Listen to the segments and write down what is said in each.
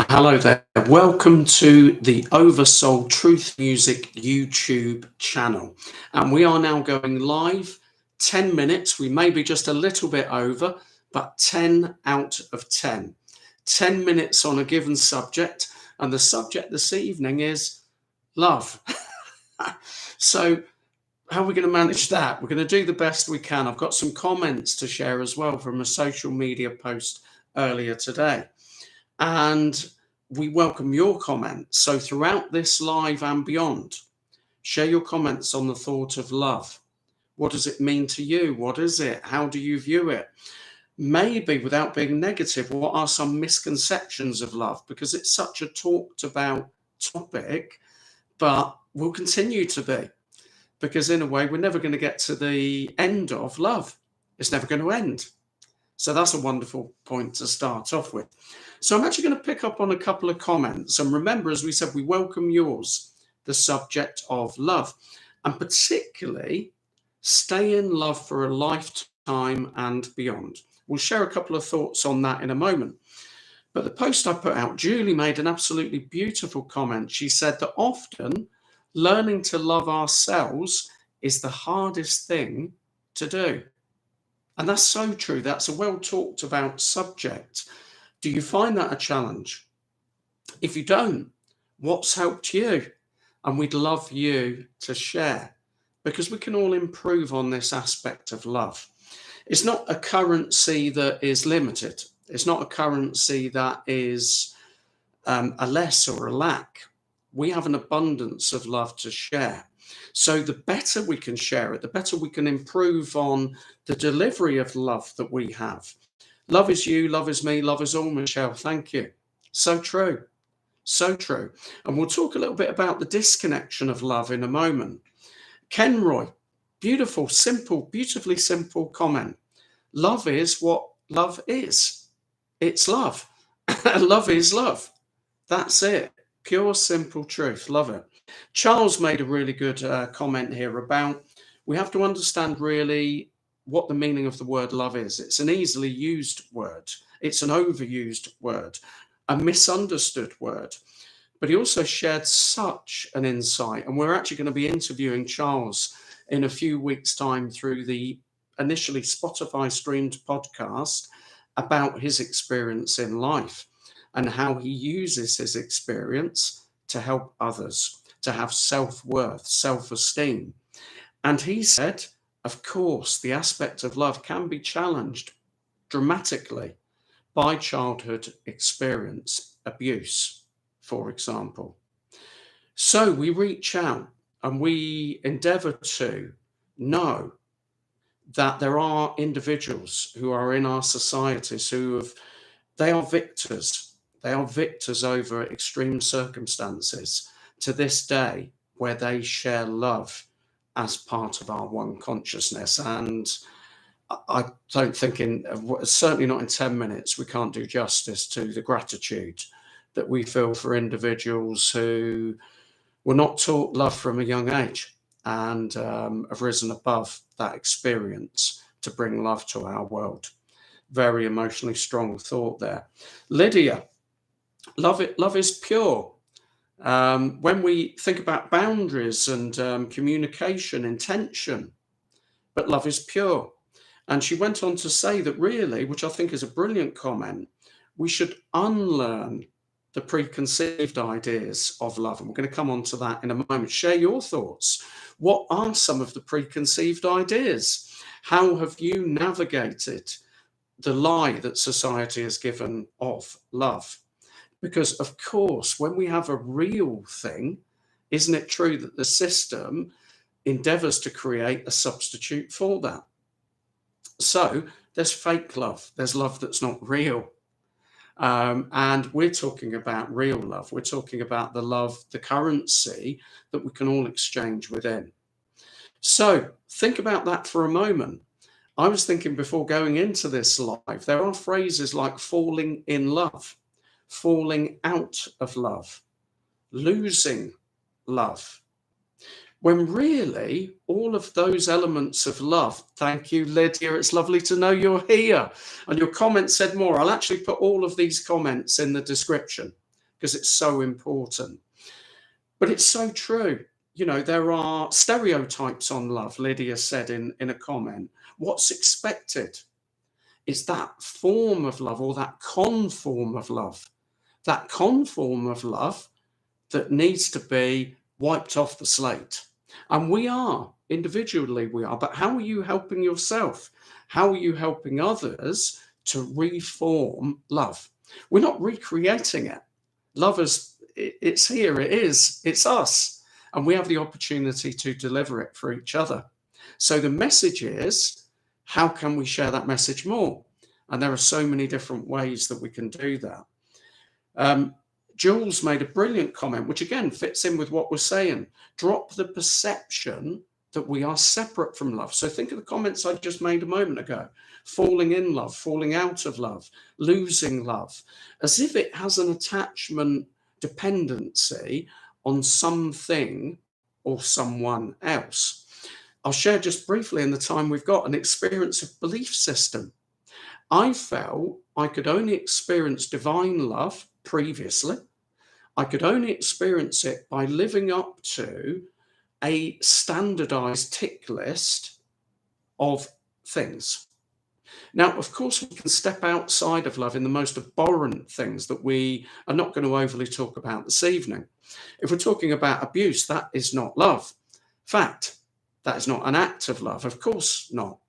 Hello there. Welcome to the Oversoul Truth Music YouTube channel. And we are now going live 10 minutes. We may be just a little bit over, but 10 out of 10. 10 minutes on a given subject. And the subject this evening is love. So how are we going to manage that? We're going to do the best we can. I've got some comments to share as well from a social media post earlier today. And we welcome your comments. So throughout this live and beyond, share your comments on the thought of love. What does it mean to you? What is it? How do you view it? Maybe without being negative, what are some misconceptions of love? Because it's such a talked about topic, but will continue to be. Because in a way, we're never going to get to the end of love. It's never going to end. So that's a wonderful point to start off with. So I'm actually going to pick up on a couple of comments. And remember, as we said, we welcome yours, the subject of love, and particularly stay in love for a lifetime and beyond. We'll share a couple of thoughts on that in a moment. But the post I put out, Julie made an absolutely beautiful comment. She said that often learning to love ourselves is the hardest thing to do. And that's so true. That's a well talked about subject. Do you find that a challenge? If you don't, what's helped you? And we'd love you to share, because we can all improve on this aspect of love. It's not a currency that is limited. It's not a currency that is a less or a lack. We have an abundance of love to share. So the better we can share it, the better we can improve on the delivery of love that we have. Love is you, love is me, love is all, Michelle. Thank you. So true. So true. And we'll talk a little bit about the disconnection of love in a moment. KENROY, beautiful, simple, beautifully simple comment. Love is what love is. It's love. Love is love. That's it. Pure, simple truth. Love it. Charles made a really good comment here about we have to understand really what the meaning of the word love is. It's an easily used word. It's an overused word, a misunderstood word. But he also shared such an insight. And we're actually going to be interviewing Charles in a few weeks' time through the initially Spotify streamed podcast about his experience in life and how he uses his experience to help others, to have self-worth, self-esteem. And he said, of course, the aspect of love can be challenged dramatically by childhood experience, abuse, for example. So we reach out and we endeavor to know that there are individuals who are in our societies they are victors. They are victors over extreme circumstances to this day where they share love as part of our one consciousness. And I don't think certainly not in 10 minutes, we can't do justice to the gratitude that we feel for individuals who were not taught love from a young age and have risen above that experience to bring love to our world. Very emotionally strong thought there. Lydia, love is pure. When we think about boundaries and communication, intention, but love is pure. And she went on to say that really, which I think is a brilliant comment, we should unlearn the preconceived ideas of love. And we're going to come on to that in a moment. Share your thoughts. What are some of the preconceived ideas? How have you navigated the lie that society has given of love? Because, of course, when we have a real thing, isn't it true that the system endeavors to create a substitute for that? So there's fake love. There's love that's not real. And we're talking about real love. We're talking about the love, the currency that we can all exchange within. So think about that for a moment. I was thinking before going into this live, there are phrases like falling in love, falling out of love, losing love, when really all of those elements of love, thank you, Lydia, it's lovely to know you're here. And your comment said more. I'll actually put all of these comments in the description. because it's so important. But it's so true. You know, there are stereotypes on love, Lydia said in a comment. What's expected is that form of love, or that conform of love. That conform of love that needs to be wiped off the slate. And we are, individually we are, but how are you helping yourself? How are you helping others to reform love? We're not recreating it. Love is, it's here, it is, it's us. And we have the opportunity to deliver it for each other. So the message is, how can we share that message more? And there are so many different ways that we can do that. Jules made a brilliant comment, which again fits in with what we're saying. Drop the perception that we are separate from love. So think of the comments I just made a moment ago. Falling in love, falling out of love, losing love, as if it has an attachment dependency on something or someone else. I'll share just briefly, in the time we've got, an experience of belief system. I felt I could only experience divine love previously. I could only experience it by living up to a standardized tick list of things. Now, of course, we can step outside of love in the most abhorrent things that we are not going to overly talk about this evening. If we're talking about abuse, that is not love. Fact, that is not an act of love. Of course not.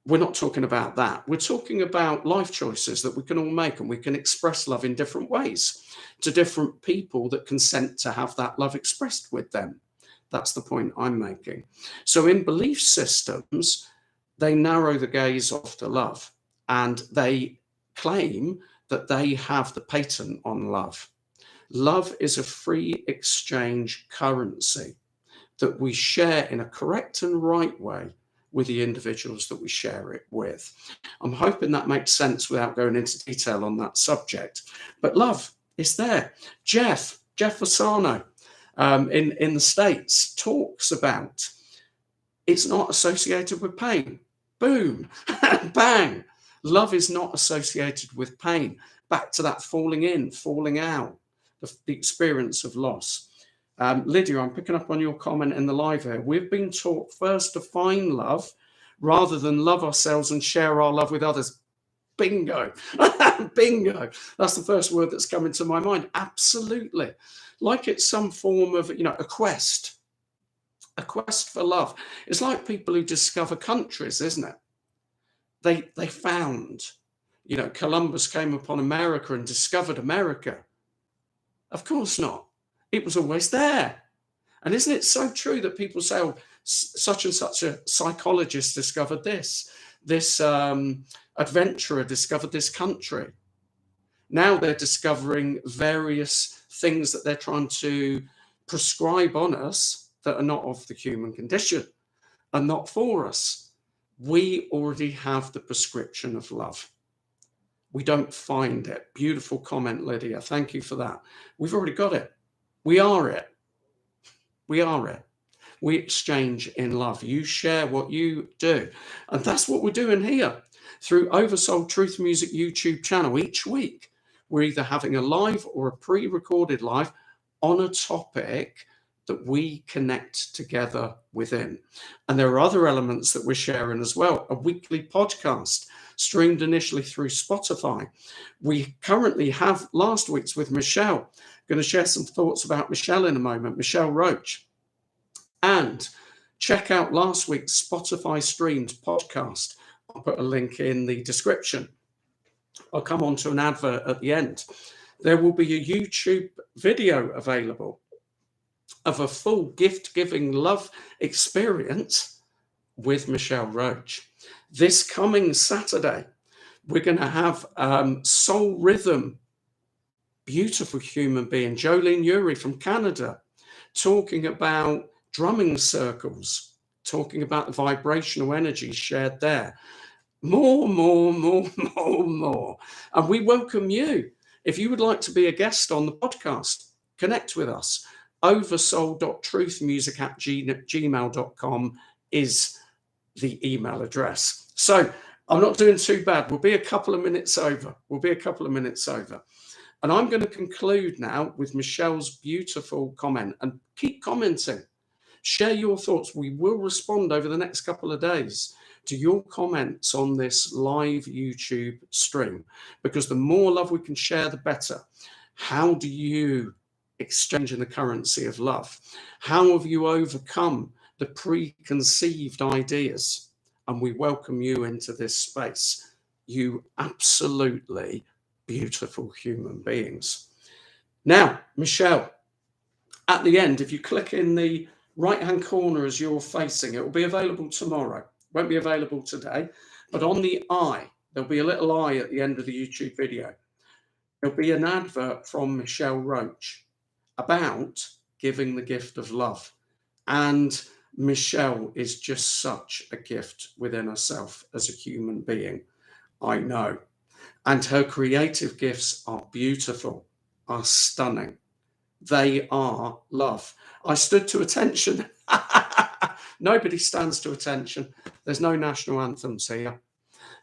We're not talking about that. We're talking about life choices that we can all make, and we can express love in different ways to different people that consent to have that love expressed with them. That's the point I'm making. So in belief systems, they narrow the gaze off to love, and they claim that they have the patent on love. Love is a free exchange currency that we share in a correct and right way with the individuals that we share it with. I'm hoping that makes sense without going into detail on that subject. But love is there. Jeff Fasano in the States talks about it's not associated with pain. Boom, bang. Love is not associated with pain. Back to that falling in, falling out, the experience of loss. Lydia, I'm picking up on your comment in the live here. We've been taught first to find love rather than love ourselves and share our love with others. Bingo. Bingo. That's the first word that's come into my mind. Absolutely. Like it's some form of, a quest for love. It's like people who discover countries, isn't it? They found, Columbus came upon America and discovered America. Of course not. It was always there. And isn't it so true that people say, oh, such and such a psychologist discovered this adventurer discovered this country. Now they're discovering various things that they're trying to prescribe on us that are not of the human condition and not for us. We already have the prescription of love. We don't find it. Beautiful comment, Lydia. Thank you for that. We've already got it. We are it. We are it. We exchange in love. You share what you do. And that's what we're doing here through Oversoul Truth Music YouTube channel. Each week, we're either having a live or a pre-recorded live on a topic that we connect together within. And there are other elements that we're sharing as well. A weekly podcast streamed initially through Spotify. We currently have last week's with Michelle. Going to share some thoughts about Michelle in a moment, Michelle Roche. And check out last week's Spotify streamed podcast. I'll put a link in the description. I'll come on to an advert at the end. There will be a YouTube video available of a full gift-giving love experience with Michelle Roche. This coming Saturday, we're going to have Soul Rhythm, beautiful human being, Jolene Urie from Canada, talking about drumming circles, talking about the vibrational energy shared there. More. And we welcome you. If you would like to be a guest on the podcast, connect with us. oversoul.truthmusic@gmail.com is the email address. So I'm not doing too bad. We'll be a couple of minutes over. And I'm going to conclude now with Michelle's beautiful comment, and keep commenting. Share your thoughts. We will respond over the next couple of days to your comments on this live YouTube stream, because the more love we can share, the better. How do you exchange in the currency of love? How have you overcome the preconceived ideas? And we welcome you into this space, you absolutely beautiful human beings. Now, Michelle, at the end, if you click in the right-hand corner as you're facing, it will be available tomorrow. Won't be available today, but on the eye, there'll be a little eye at the end of the YouTube video. There'll be an advert from Michelle Roche about giving the gift of love. And Michelle is just such a gift within herself as a human being, I know. And her creative gifts are beautiful, are stunning. They are love. I stood to attention. Nobody stands to attention. There's no national anthems here.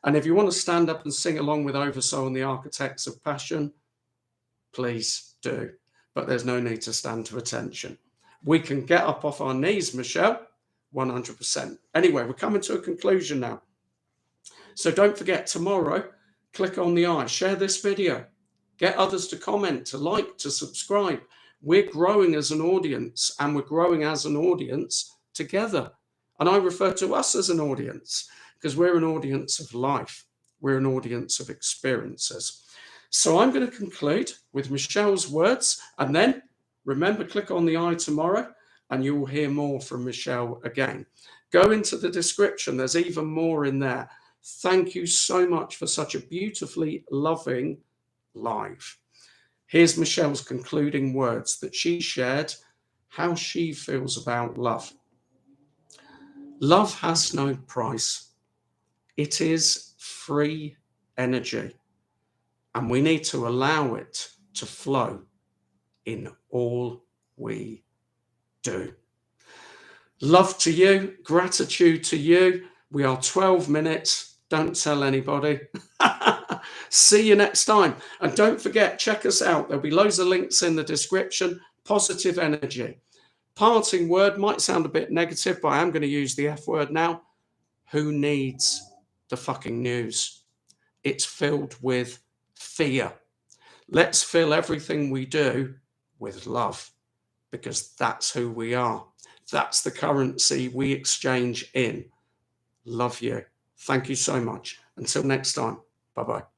And if you want to stand up and sing along with Oversoul and the Architects of Passion, please do. But there's no need to stand to attention. We can get up off our knees, Michelle, 100%. Anyway, we're coming to a conclusion now. So don't forget, tomorrow, click on the eye, share this video, get others to comment, to like, to subscribe. We're growing as an audience, and we're growing as an audience together. And I refer to us as an audience because we're an audience of life. We're an audience of experiences. So I'm going to conclude with Michelle's words, and then remember, click on the eye tomorrow and you will hear more from Michelle again. Go into the description. There's even more in there. Thank you so much for such a beautifully loving live. Here's Michelle's concluding words that she shared, how she feels about love. Love has no price. It is free energy, and we need to allow it to flow in all we do. Love to you, gratitude to you. We are 12 minutes. Don't tell anybody. See you next time. And don't forget, check us out. There'll be loads of links in the description. Positive energy. Parting word might sound a bit negative, but I am going to use the F word now. Who needs the fucking news? It's filled with fear. Let's fill everything we do with love, because that's who we are. That's the currency we exchange in. Love you. Thank you so much. Until next time. Bye-bye.